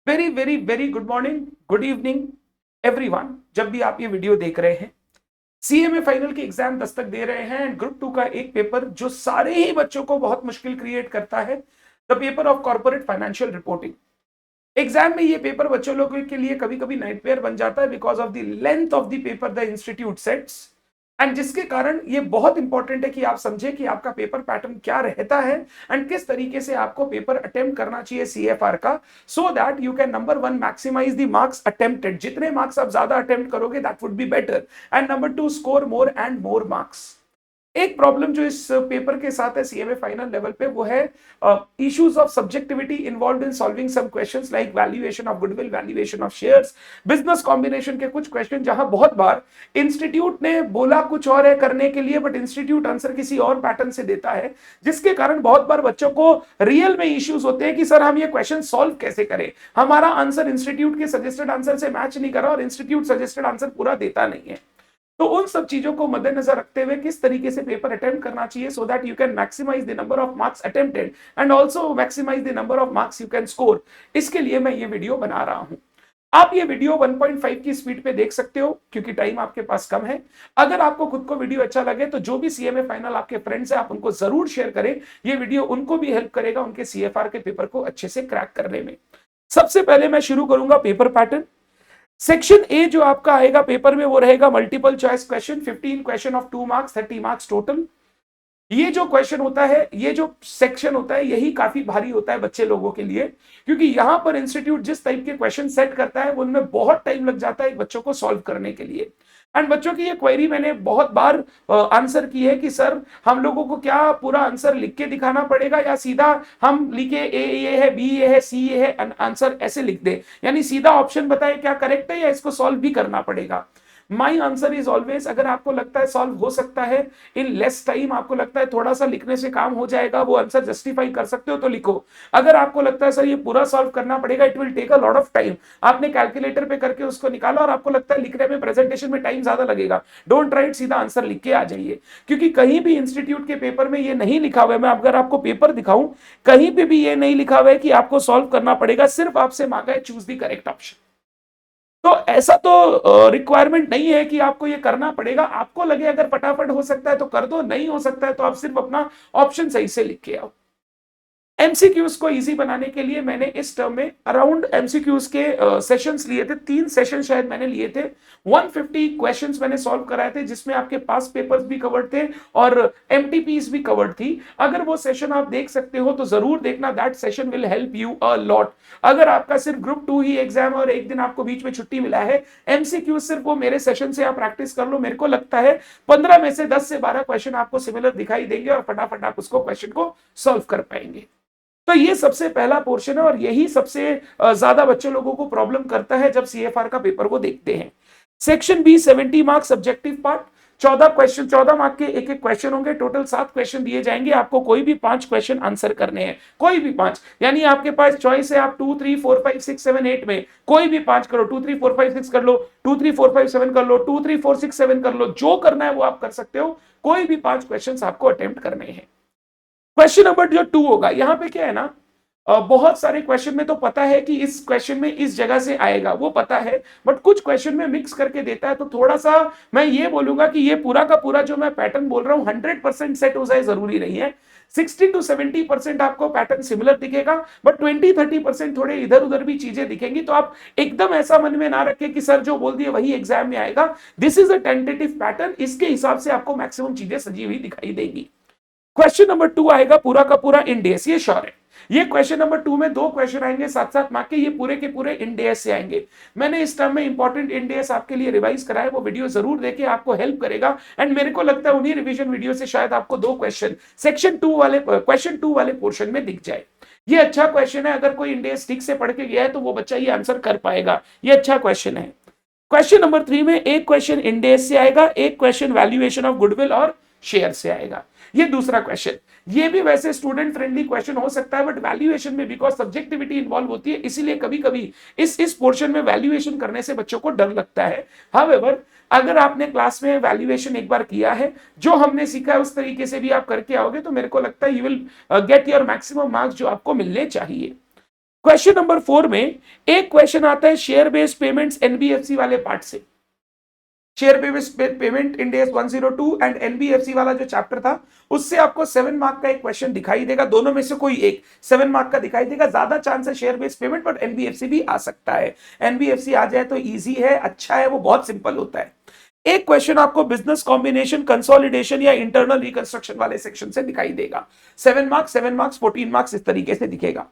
Very very very good morning, good evening everyone. जब भी आप ये वीडियो देख रहे हैं, सीएमए फाइनल के एग्जाम दस्तक दे रहे हैं एंड ग्रुप 2 का एक पेपर जो सारे ही बच्चों को बहुत मुश्किल क्रिएट करता है, the paper of corporate financial reporting. Exam में ये पेपर बच्चों लोगों के लिए कभी कभी नाइटमेयर बन जाता है because of the length of the paper the institute sets, and जिसके कारण ये बहुत इंपॉर्टेंट है कि आप समझें कि आपका पेपर पैटर्न क्या रहता है एंड किस तरीके से आपको पेपर अटेम्प्ट करना चाहिए सीएफआर का, so that you can number one maximise the marks attempted. जितने मार्क्स आप ज्यादा अटेम्प्ट करोगे that would be better, and number two score more and more marks. एक प्रॉब्लम जो इस पेपर के साथ है सीएमए फाइनल लेवल पे, वो है issues of subjectivity involved in solving some questions like valuation of goodwill, valuation of shares, business combination के कुछ क्वेश्चन जहां बहुत बार इंस्टीट्यूट ने बोला कुछ और है करने के लिए बट इंस्टीट्यूट आंसर किसी और पैटर्न से देता है, जिसके कारण बहुत बार बच्चों को रियल में इश्यूज होते हैं कि सर हम ये क्वेश्चन सॉल्व कैसे करें, हमारा आंसर इंस्टीट्यूट के सजेस्टेड आंसर से मैच नहीं कर रहा और इंस्टीट्यूट सजेस्टेड आंसर पूरा देता नहीं है। तो उन सब चीजों को मद्देनजर रखते हुए किस तरीके से पेपर अटेम्प्ट करना चाहिए so that you can maximise the number of marks attempted and also maximise the number of marks you can score, इसके लिए मैं ये वीडियो बना रहा हूं। आप ये वीडियो 1.5 की स्पीड पे देख सकते हो क्योंकि टाइम आपके पास कम है। अगर आपको खुद को वीडियो अच्छा लगे तो जो भी सीएमए फाइनल आपके फ्रेंड्स हैं आप उनको जरूर शेयर करें, ये वीडियो उनको भी हेल्प करेगा उनके सीएफआर के पेपर को अच्छे से क्रैक करने में। सबसे पहले मैं शुरू करूंगा पेपर पैटर्न। सेक्शन ए जो आपका आएगा पेपर में वो रहेगा multiple choice question, 15 question of 2 marks, 30 marks total. ये जो क्वेश्चन होता है, ये जो सेक्शन होता है, यही काफी भारी होता है बच्चे लोगों के लिए, क्योंकि यहां पर इंस्टीट्यूट जिस टाइप के क्वेश्चन सेट करता है उनमें बहुत टाइम लग जाता है बच्चों को सॉल्व करने के लिए। एंड बच्चों की ये क्वेरी मैंने बहुत बार आंसर की है कि सर हम लोगों को क्या पूरा आंसर लिख के दिखाना पड़ेगा या सीधा हम लिखे ए ये है, बी ये है, सी ये है, आंसर ऐसे लिख दे, यानी सीधा ऑप्शन बताए क्या करेक्ट है या इसको सॉल्व भी करना पड़ेगा। माई आंसर इज ऑलवेज, अगर आपको लगता है सॉल्व हो सकता है इन लेस टाइम, आपको लगता है थोड़ा सा लिखने से काम हो जाएगा, वो आंसर जस्टिफाई कर सकते हो तो लिखो। अगर आपको लगता है सर ये पूरा सॉल्व करना पड़ेगा, it will take a lot of time, आपने कैलकुलेटर पे करके उसको निकाला और आपको लगता है लिखने में प्रेजेंटेशन में टाइम ज्यादा लगेगा, डोंट राइट, सीधा आंसर लिख के आ जाइए। क्योंकि कहीं भी इंस्टीट्यूट के पेपर में ये नहीं लिखा हुआ है, मैं अगर आपको पेपर दिखाऊं कहीं पे भी ये नहीं लिखा हुआ है कि आपको सॉल्व करना पड़ेगा, सिर्फ आपसे मांगा है चूज द करेक्ट ऑप्शन। तो ऐसा तो रिक्वायरमेंट नहीं है कि आपको ये करना पड़ेगा, आपको लगे अगर फटाफट हो सकता है तो कर दो, नहीं हो सकता है तो आप सिर्फ अपना ऑप्शन सही से लिख के आओ। एमसीक्यूज को इजी बनाने के लिए मैंने इस टर्म में अराउंड एमसीक्यूज के सेशंस लिए थे, 3 सेशन शायद मैंने लिए थे, 150 क्वेश्चंस मैंने सॉल्व कराए थे जिसमें आपके पास पेपर्स भी कवर्ड थे और एमटीपीज भी कवर्ड थी। अगर वो सेशन आप देख सकते हो तो जरूर देखना, that session will help you a lot. अगर आपका सिर्फ ग्रुप 2 ही एग्जाम और एक दिन आपको बीच में छुट्टी मिला है, एमसीक्यू सिर्फ वो मेरे सेशन से आप प्रैक्टिस कर लो, मेरे को लगता है 15 में से 10 से 12 क्वेश्चन आपको सिमिलर दिखाई देंगे और फटाफट आप उसको क्वेश्चन को सॉल्व कर पाएंगे। तो ये सबसे पहला पोर्शन है और यही सबसे ज्यादा बच्चे लोगों को प्रॉब्लम करता है जब सीएफआर का पेपर वो देखते हैं। Section B 70 marks subjective part, 14 question, 14 mark के एक एक क्वेश्चन होंगे, टोटल 7 क्वेश्चन दिए जाएंगे, आपको कोई भी 5 क्वेश्चन आंसर करने हैं, कोई भी 5, यानी आपके पास चॉइस है, आप 2 3 4 5 6 7 8 में कोई भी 5 करो, 2 3 4 5 6 कर लो, 2 3 4 5 7 कर लो, 2 3 4 6 7 कर लो, जो करना है वो आप कर सकते हो, कोई भी 5 क्वेश्चन आपको अटेम्प्ट करने हैं। क्वेश्चन नंबर जो 2 होगा, यहां पे क्या है ना, बहुत सारे क्वेश्चन में तो पता है कि इस क्वेश्चन में इस जगह से आएगा, वो पता है, बट कुछ क्वेश्चन में मिक्स करके देता है, तो थोड़ा सा मैं ये बोलूंगा कि ये पूरा का पूरा जो मैं पैटर्न बोल रहा हूं 100% सेट हो जाए जरूरी नहीं है, 60 to 70% आपको पैटर्न सिमिलर दिखेगा, बट 20-30% थोड़े इधर उधर भी चीजें दिखेंगी, तो आप एकदम ऐसा मन में ना रखें कि सर जो बोल दिए वही एग्जाम में आएगा। This is a tentative pattern, इसके हिसाब से आपको मैक्सिमम चीजें सजी हुई दिखाई देंगी। क्वेश्चन नंबर 2 आएगा पूरा का पूरा इंडेस, ये श्योर है। ये क्वेश्चन नंबर 2 में 2 क्वेश्चन आएंगे 7-7 मार्क के, ये पूरे के पूरे इंडेस से आएंगे। मैंने इस टर्म में इंपॉर्टेंट इंडेस आपके लिए रिवाइज कराया, वो वीडियो जरूर देखें, आपको हेल्प करेगा। एंड मेरे को लगता है उन्हीं रिवीजन वीडियो से शायद आपको 2 क्वेश्चन सेक्शन 2 वाले क्वेश्चन 2 वाले पोर्शन में दिख जाए। ये अच्छा क्वेश्चन है, अगर कोई इंडेस ठीक से पढ़ के गया है तो वो बच्चा ये आंसर कर पाएगा, ये अच्छा क्वेश्चन है। क्वेश्चन नंबर 3 में एक क्वेश्चन इंडेस से आएगा, एक क्वेश्चन वैल्यूएशन ऑफ गुडविल और शेयर से आएगा। ये दूसरा क्वेश्चन, ये भी वैसे स्टूडेंट फ्रेंडली क्वेश्चन हो सकता है, बट वैल्यूएशन में बिकॉज सब्जेक्टिविटी इन्वॉल्व होती है, इसीलिए कभी कभी इस पोर्शन में वैल्यूएशन करने से बच्चों को डर लगता है। हाउएवर, अगर आपने क्लास में वैल्यूएशन एक बार किया है, जो हमने सीखा है उस तरीके से भी आप करके आओगे, तो मेरे को लगता है you will get your maximum marks जो आपको मिलने चाहिए। क्वेश्चन नंबर 4 में एक क्वेश्चन आता है शेयर बेस्ड पेमेंट्स एनबीएफसी वाले पार्ट से। Share based payment Ind AS 102 and NBFC वाला जो चैप्टर था उससे आपको 7 मार्क का एक क्वेश्चन दिखाई देगा, दोनों में से कोई एक 7 मार्क का दिखाई देगा। ज्यादा चांस है share based payment, but NBFC भी आ सकता है। एनबीएफसी आ जाए तो इजी है, अच्छा है, वो बहुत सिंपल होता है। एक क्वेश्चन आपको बिजनेस कॉम्बिनेशन, कंसोलिडेशन या इंटरनल रिकंस्ट्रक्शन वाले सेक्शन से दिखाई देगा। 7 मार्क्स, 7 मार्क्स, 14 मार्क्स इस तरीके से दिखेगा।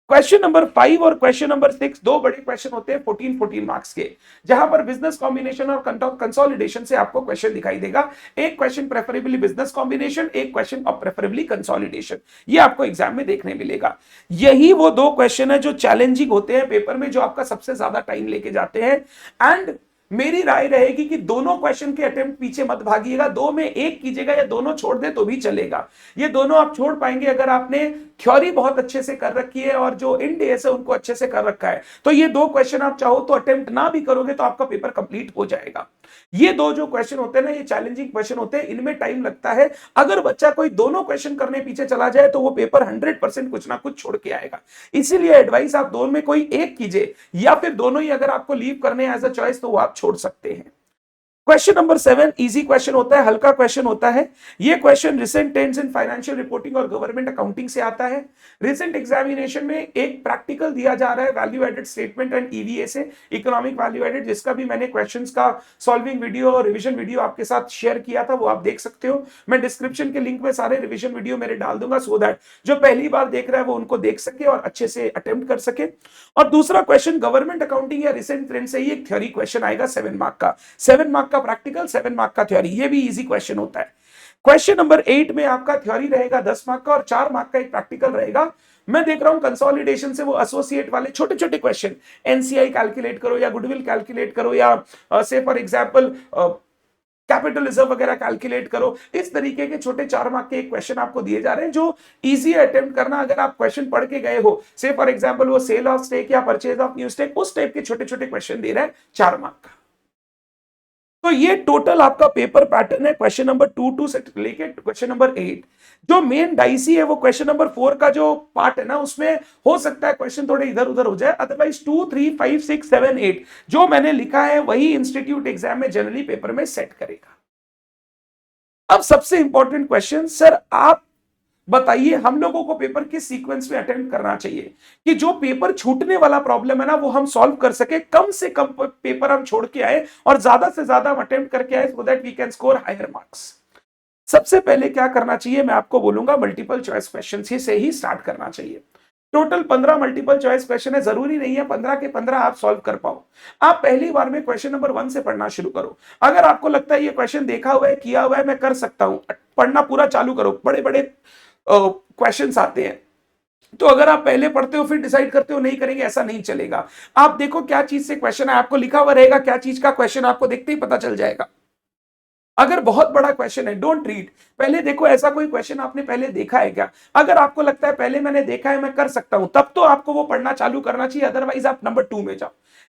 क्वेश्चन नंबर 5 और क्वेश्चन नंबर 6 दो बड़े क्वेश्चन होते हैं 14 मार्क्स के, जहां पर बिजनेस कॉम्बिनेशन और कंसोलिडेशन से आपको क्वेश्चन दिखाई देगा। एक क्वेश्चन प्रेफरेबली बिजनेस कॉम्बिनेशन, एक क्वेश्चन और प्रेफरेबली कंसोलिडेशन, ये आपको एग्जाम में देखने मिलेगा। यही वो दो क्वेश्चन है जो चैलेंजिंग होते हैं पेपर में, जो आपका सबसे ज्यादा टाइम लेके जाते हैं। एंड मेरी राय रहेगी कि दोनों क्वेश्चन के अटेम्प्ट पीछे मत भागिएगा, दो में एक कीजिएगा या दोनों छोड़ दे तो भी चलेगा। ये दोनों आप छोड़ पाएंगे अगर आपने थ्योरी बहुत अच्छे से कर रखी है और जो इंड AS है उनको अच्छे से कर रखा है। तो ये दो क्वेश्चन आप चाहो तो अटेम्प्ट ना भी करोगे तो आपका पेपर कंप्लीट हो जाएगा। ये दो जो क्वेश्चन होते हैं ना, ये चैलेंजिंग क्वेश्चन होते हैं, इनमें टाइम लगता है। अगर बच्चा कोई दोनों क्वेश्चन करने पीछे चला जाए तो वो पेपर 100% कुछ ना कुछ छोड़ के आएगा। इसीलिए एडवाइस आप दोनों में कोई एक कीजिए, या फिर दोनों ही अगर आपको लीव करने एज अ चॉइस तो वो आप छोड़ सकते हैं। क्वेश्चन नंबर 7 इजी क्वेश्चन होता है, हल्का क्वेश्चन होता है। ये question recent trends in financial reporting और गवर्नमेंट अकाउंटिंग से आता है। रिसेंट एग्जामिनेशन में एक प्रैक्टिकल दिया जा रहा है value added statement and EVA से, इकोनॉमिक वैल्यू एडेड, जिसका भी मैंने क्वेश्चंस का सॉल्विंग वीडियो और रिवीजन वीडियो आपके साथ शेयर किया था, वो आप देख सकते हो। मैं डिस्क्रिप्शन के लिंक में सारे रिवीजन वीडियो मेरे डाल दूंगा, सो दैट जो पहली बार देख रहा है वो उनको देख सके और अच्छे से अटेम्प्ट कर सके। और दूसरा क्वेश्चन गवर्नमेंट अकाउंटिंग या रिसेंट ट्रेंड से ही एक थ्योरी क्वेश्चन आएगा 7 मार्क का, 7 मार्क का प्रैक्टिकल, 7 मार्क का थ्योरी, ये भी इजी क्वेश्चन होता है। क्वेश्चन नंबर 8 में आपका थ्योरी रहेगा 10 मार्क का और 4 मार्क का एक प्रैक्टिकल रहेगा। मैं देख रहा हूं कंसोलिडेशन से वो एसोसिएट वाले छोटे छोटे क्वेश्चन, एनसीआई कैलकुलेट करो या गुडविल कैलकुलेट करो या से फॉर एग्जांपल कैपिटल रिजर्व वगैरह कैलकुलेट करो, इस तरीके के छोटे 4 मार्क के एक क्वेश्चन आपको दिए जा रहे हैं जो इजी अटेम्प्ट करना। अगर आप क्वेश्चन पढ़ के गए हो, से फॉर एग्जांपल वो सेल ऑफ स्टेक या परचेज ऑफ न्यू स्टेक, उस टाइप के छोटे छोटे क्वेश्चन दे रहे हैं 4 मार्क का। तो ये टोटल आपका पेपर पैटर्न है क्वेश्चन नंबर 2 से लेके क्वेश्चन नंबर 8। जो मेन डाइसी है वो क्वेश्चन नंबर 4 का जो पार्ट है ना, उसमें हो सकता है क्वेश्चन थोड़े इधर उधर हो जाए, अदरवाइज 2, 3, 5, 6, 7, 8 जो मैंने लिखा है वही इंस्टीट्यूट एग्जाम में जनरली पेपर में सेट करेगा। अब सबसे इंपॉर्टेंट क्वेश्चन, सर आप बताइए हम लोगों को पेपर किस सीक्वेंस में अटेम्प्ट करना चाहिए कि जो पेपर छूटने वाला प्रॉब्लम है ना वो हम सॉल्व कर सके, कम से कम पेपर हम छोड़ के आए और ज्यादा से ज्यादा हम अटेम्प्ट करके आए, so that we can score higher marks. सबसे पहले क्या करना चाहिए मैं आपको बोलूंगा, मल्टीपल चॉइस क्वेश्चन से ही स्टार्ट करना चाहिए। टोटल 15 मल्टीपल चॉइस क्वेश्चन है, जरूरी नहीं है 15 के 15 आप सॉल्व कर पाओ। आप पहली बार में क्वेश्चन नंबर 1 से पढ़ना शुरू करो। अगर आपको लगता है ये क्वेश्चन देखा हुआ है, किया हुआ है, मैं कर सकता हूं, पढ़ना पूरा चालू करो। बड़े बड़े क्वेश्चंस आते हैं, तो अगर आप पहले पढ़ते हो फिर डिसाइड करते हो नहीं करेंगे, ऐसा नहीं चलेगा। आप देखो क्या चीज से क्वेश्चन है, आपको लिखा हुआ रहेगा क्या चीज का क्वेश्चन, आपको देखते ही पता चल जाएगा। अगर बहुत बड़ा क्वेश्चन है, डोंट रीड, पहले देखो ऐसा कोई क्वेश्चन आपने पहले देखा है क्या। अगर आपको लगता है पहले मैंने देखा है, मैं कर सकता हूं, तब तो आपको वो पढ़ना चालू करना चाहिए, अदरवाइज आप नंबर 2 में जाओ।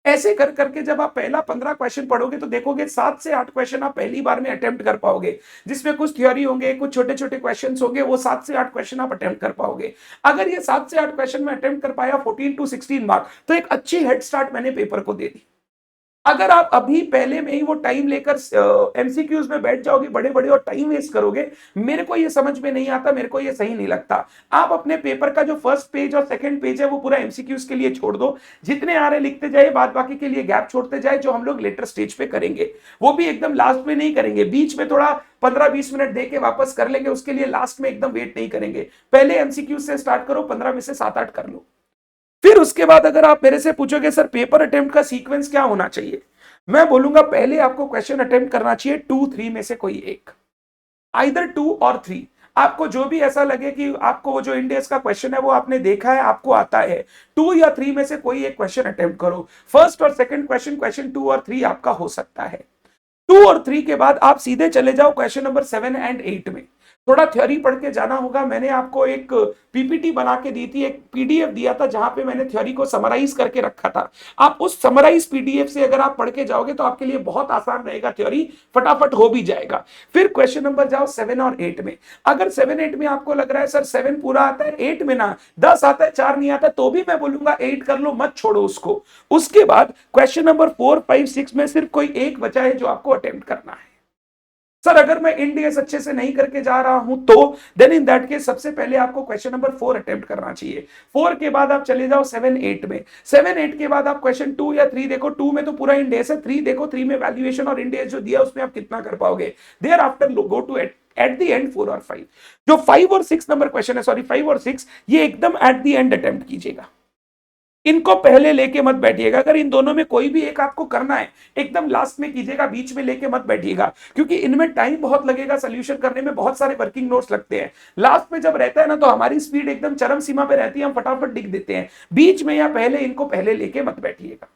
ऐसे कर करके जब आप पहला 15 क्वेश्चन पढ़ोगे तो देखोगे 7 से 8 क्वेश्चन आप पहली बार में अटेम्प्ट कर पाओगे, जिसमें कुछ थ्योरी होंगे, कुछ छोटे छोटे क्वेश्चन होंगे, वो 7 से 8 क्वेश्चन आप अटेम्प्ट कर पाओगे। अगर ये 7 से 8 क्वेश्चन में अटेम्प्ट कर पाया 14 to 16 मार्क, तो एक अच्छी हेड स्टार्ट मैंने पेपर को दे दी। अगर आप अभी पहले में ही वो टाइम लेकर एमसीक्यूज में बैठ जाओगे बड़े बड़े और टाइम वेस्ट करोगे, मेरे को ये समझ में नहीं आता, मेरे को ये सही नहीं लगता। आप अपने पेपर का जो फर्स्ट पेज और सेकंड पेज है वो पूरा एमसीक्यूज के लिए छोड़ दो, जितने आ रहे लिखते जाए, बाद बाकी के लिए गैप छोड़ते जाए, जो हम लोग लेटर स्टेज पे करेंगे। वो भी एकदम लास्ट में नहीं करेंगे, बीच में थोड़ा 15-20 मिनट दे के वापस कर लेंगे, उसके लिए लास्ट में एकदम वेट नहीं करेंगे। पहले एमसीक्यूज से स्टार्ट करो, 15 में से 7-8 कर लो। फिर उसके बाद अगर आप मेरे से पूछोगे सर पेपर अटेम्प्ट का सीक्वेंस क्या होना चाहिए, मैं बोलूंगा पहले आपको क्वेश्चन अटेम्प्ट करना चाहिए 2-3 में से कोई एक, आइदर 2 और 3। आपको जो भी ऐसा लगे कि आपको वो जो इंडेक्स का क्वेश्चन है वो आपने देखा है, आपको आता है, 2 या 3 में से कोई एक क्वेश्चन अटेम्प्ट करो। फर्स्ट और सेकंड क्वेश्चन, क्वेश्चन 2 और 3 आपका हो सकता है। 2 और 3 के बाद आप सीधे चले जाओ क्वेश्चन नंबर 7 एंड 8 में। थोड़ा थ्योरी पढ़ के जाना होगा। मैंने आपको एक पीपीटी बना के दी थी, एक पीडीएफ दिया था जहां पे मैंने थ्योरी को समराइज करके रखा था। आप उस समराइज पीडीएफ से अगर आप पढ़ के जाओगे तो आपके लिए बहुत आसान रहेगा, थ्योरी फटाफट हो भी जाएगा। फिर क्वेश्चन नंबर जाओ 7 और 8 में। अगर 7 8 में आपको लग रहा है सर 7 पूरा आता है, 8 में ना 10 आता है, 4 नहीं आता, तो भी मैं बोलूंगा 8 कर लो, मत छोड़ो उसको। उसके बाद क्वेश्चन नंबर 4 5 6 में सिर्फ कोई एक बचा है जो आपको अटेम्प्ट करना है। सर अगर मैं इंडियस अच्छे से नहीं करके जा रहा हूं तो देन इन दैट केस सबसे पहले आपको क्वेश्चन नंबर 4 अटेम्प्ट करना चाहिए। 4 के बाद आप चले जाओ 7 8 में। 7 8 के बाद आप क्वेश्चन 2 या 3 देखो। 2 में तो पूरा इंडियस है, 3 देखो, 3 में वैल्यूएशन और इंडियस जो दिया उसमें आप कितना कर पाओगे। Thereafter go to at the end 4 और 5। जो 5 और 6 नंबर क्वेश्चन है, सॉरी 5 और 6, ये एकदम एट द एंड अटेम्प्ट कीजिएगा। इनको पहले लेके मत बैठिएगा। अगर इन दोनों में कोई भी एक आपको करना है एकदम लास्ट में कीजिएगा, बीच में लेके मत बैठिएगा, क्योंकि इनमें टाइम बहुत लगेगा, सोल्यूशन करने में बहुत सारे वर्किंग नोट्स लगते हैं। लास्ट में जब रहता है ना तो हमारी स्पीड एकदम चरम सीमा पे रहती है, हम फटाफट लिख देते हैं। बीच में या पहले इनको पहले लेके मत बैठिएगा।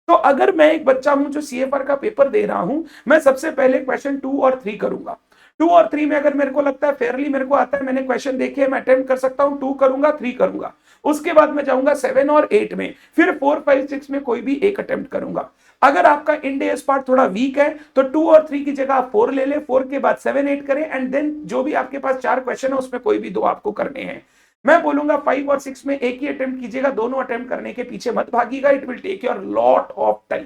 तो अगर मैं एक बच्चा हूं जो सीएफआर का पेपर दे रहा हूं, मैं सबसे पहले क्वेश्चन 2 और 3 करूंगा। 2 और 3 में अगर मेरे को लगता है फेयरली मेरे को आता है, मैंने क्वेश्चन देखे, मैं अटेम्प्ट कर सकता हूं, 2 करूंगा, 3 करूंगा। उसके बाद मैं जाऊंगा 7 और 8 में, फिर 4 5 6 में कोई भी एक अटेम्प्ट करूंगा। अगर आपका इंडियस पार्ट थोड़ा वीक है तो 2 और 3 की जगह आप 4 ले ले, 4 के बाद 7 8 करें, एंड देन जो भी आपके पास 4 क्वेश्चन है उसमें कोई भी 2 आपको करने हैं। मैं बोलूंगा 5 और 6 में एक ही अटेम्प्ट कीजिएगा, दोनों अटेम्प्ट करने के पीछे मत भागिएगा, it will take your lot of time.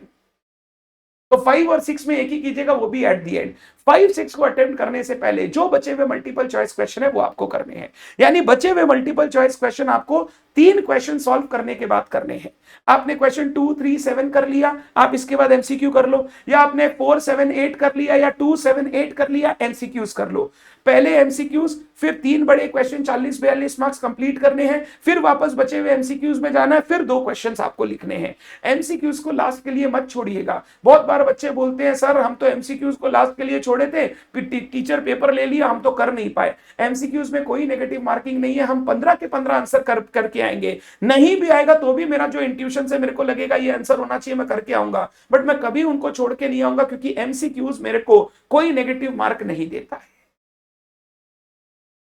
तो 5 और 6 में एक ही कीजिएगा, वो भी एट दी एंड। 5 6 को अटेम्प्ट करने से पहले जो बचे हुए मल्टीपल चॉइस क्वेश्चन है वो आपको करने हैं। यानी बचे हुए मल्टीपल चॉइस क्वेश्चन आपको 3 क्वेश्चन सॉल्व करने के बाद करने हैं। आपने क्वेश्चन 2 3 7 कर लिया, आप इसके बाद एमसीक्यू कर लो, या आपने 4 7 8 कर लिया या 2 7 8 कर लिया, एमसीक्यूज कर लो। पहले एमसीक्यूज, फिर 3 बड़े क्वेश्चन 40 42 मार्क्स कंप्लीट करने हैं, फिर वापस बचे हुए एमसीक्यूज में जाना है, फिर 2 क्वेश्चंस आपको लिखने हैं। एमसीक्यूज को लास्ट के लिए मत छोड़िएगा। बहुत बार बच्चे बोलते हैं सर हम तो एमसीक्यूज को लास्ट के लिए छोड़े थे, टीचर पेपर ले लिया, हम तो कर नहीं पाए। एमसीक्यूज में कोई नेगेटिव मार्किंग नहीं है, हम 15 के 15 आंसर करके आएंगे। नहीं भी आएगा तो भी मेरा जो इंट्यूशन से मेरे को लगेगा ये आंसर होना चाहिए, मैं करके आऊंगा, बट मैं कभी उनको छोड़ के नहीं आऊंगा, क्योंकि एमसीक्यूज मेरे को कोई नेगेटिव मार्क नहीं देता है।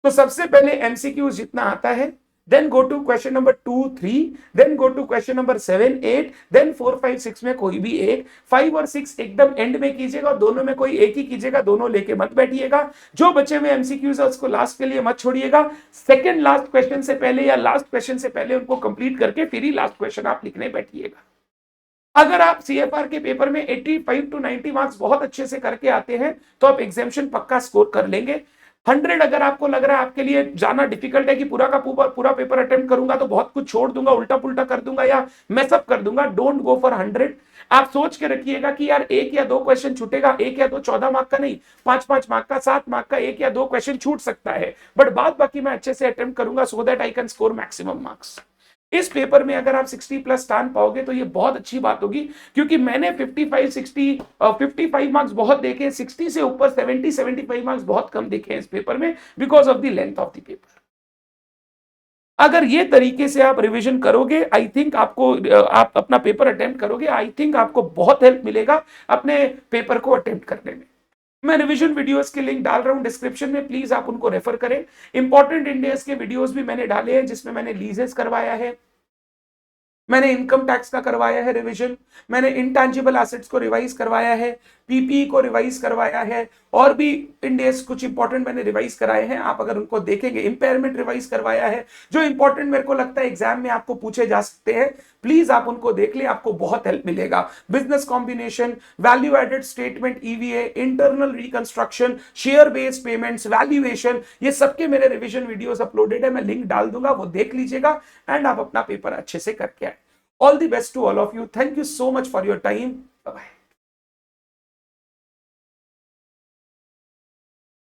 तो सबसे पहले एमसीक्यू जितना आता है, then go to question number 2 3, then go to question number 7 8, then 4 5 6 में कोई भी एक। 5 और 6 एकदम एंड में कीजिएगा, और दोनों में कोई एक ही कीजिएगा, दोनों लेके मत बैठिएगा। जो बचे हुए एमसीक्यूज है उसको लास्ट के लिए मत छोड़िएगा। सेकंड लास्ट क्वेश्चन से पहले या लास्ट क्वेश्चन से पहले उनको कंप्लीट करके फिर ही लास्ट क्वेश्चन आप लिखने बैठिएगा। अगर आप सीएफआर के पेपर में 85 to 90 मार्क्स बहुत अच्छे से करके आते हैं तो आप एग्जामिनेशन पक्का स्कोर कर लेंगे। 100 अगर आपको लग रहा है आपके लिए जाना डिफिकल्ट है कि पूरा का पूरा पेपर अटेम्प्ट करूंगा तो बहुत कुछ छोड़ दूंगा, उल्टा पुल्टा कर दूंगा या मैसअप कर दूंगा, डोंट गो फॉर 100। आप सोच के रखिएगा कि यार 1 या 2 क्वेश्चन छूटेगा, 1 या 2 14 मार्क का नहीं, 5 मार्क का, 7 मार्क का 1 या 2 क्वेश्चन छूट सकता है, बट बाद बाकी मैं अच्छे से अटेम्प्ट करूंगा so that I can score maximum marks. इस पेपर में अगर आप 60 प्लस स्थान पाओगे तो ये बहुत अच्छी बात होगी, क्योंकि मैंने 55 मार्क्स बहुत देखे, 60 से ऊपर 75 मार्क्स बहुत कम देखे हैं इस पेपर में, because of the length of the paper. अगर ये तरीके से आप रिवीजन करोगे, आई थिंक आपको आप अपना पेपर अटेम्प्ट करोगे, आई थिंक आपको बहुत हेल्प मिलेगा अपने पेपर को अटेम्प्ट करने में। मैं रिवीजन वीडियोस के लिंक डाल रहा हूं डिस्क्रिप्शन में, प्लीज आप उनको रेफर करें। इंपॉर्टेंट इंडियस के वीडियोस भी मैंने डाले हैं जिसमें मैंने लीजेस करवाया है, मैंने इनकम टैक्स का करवाया है रिवीजन, मैंने इंटैंजिबल एसेट्स को रिवाइज करवाया है, पीपी को रिवाइज करवाया है, और भी इंडेस कुछ इंपॉर्टेंट मैंने रिवाइज कराए हैं। आप अगर उनको देखेंगे, इंपेयरमेंट रिवाइज करवाया है, जो इंपॉर्टेंट मेरे को लगता है एग्जाम में आपको पूछे जा सकते हैं, प्लीज आप उनको देख ले, आपको बहुत हेल्प मिलेगा। Business combination, value added statement, EVA, internal reconstruction, share based payments, valuation, ये सबके मेरे रिवीजन वीडियोस अपलोडेड है, मैं लिंक डाल दूंगा, वो देख लीजिएगा एंड आप अपना पेपर अच्छे से करके आए। All the best to all of you, thank you so much for your time, bye bye.